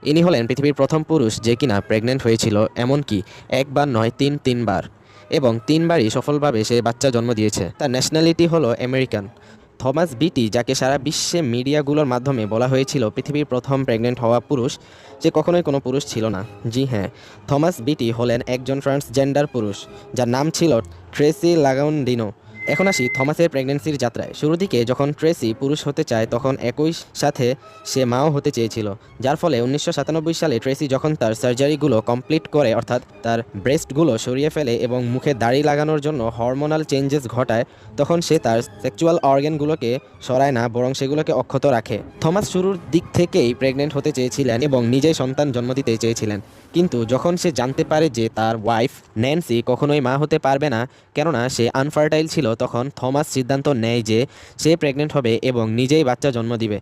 ইনি হলেন পৃথিবীর প্রথম পুরুষ যে কিনা প্রেগনেন্ট হয়েছিল, এমনকি একবার নয় তিনবার, এবং তিনবারই সফলভাবে সে বাচ্চা জন্ম দিয়েছে। তার ন্যাশনালিটি হলো আমেরিকান। থমাস বিটি, যাকে সারা বিশ্বে মিডিয়াগুলোর মাধ্যমে বলা হয়েছিল পৃথিবীর প্রথম প্রেগনেন্ট হওয়া পুরুষ, যে কখনোই কোনো পুরুষ ছিল না। জি হ্যাঁ, থমাস বিটি হলেন একজন ট্রান্সজেন্ডার পুরুষ, যার নাম ছিল ট্রেসি লাগাউন্ডিনো। এখন আসি থমাসের প্রেগনেন্সির যাত্রায়। শুরুর দিকে যখন ট্রেসি পুরুষ হতে চায়, তখন একই সাথে সে মাও হতে চেয়েছিল, যার ফলে 1997 সালে ট্রেসি যখন তার সার্জারিগুলো কমপ্লিট করে, অর্থাৎ তার ব্রেস্টগুলো সরিয়ে ফেলে এবং মুখে দাড়ি লাগানোর জন্য হরমোনাল চেঞ্জেস ঘটায়, তখন সে তার সেক্সুয়াল অর্গানগুলোকে সরায় না, বরং সেগুলোকে অক্ষত রাখে। থমাস শুরুর দিক থেকেই প্রেগনেন্ট হতে চেয়েছিলেন এবং নিজেই সন্তান জন্ম দিতে চেয়েছিলেন, কিন্তু যখন সে জানতে পারে যে তার ওয়াইফ ন্যান্সি কখনোই মা হতে পারবে না, কেননা সে আনফার্টাইল ছিল, তখন থমাস সিদ্ধান্ত নেয় যে সে প্রেগনেন্ট হবে এবং নিজেই বাচ্চা জন্ম দিবে।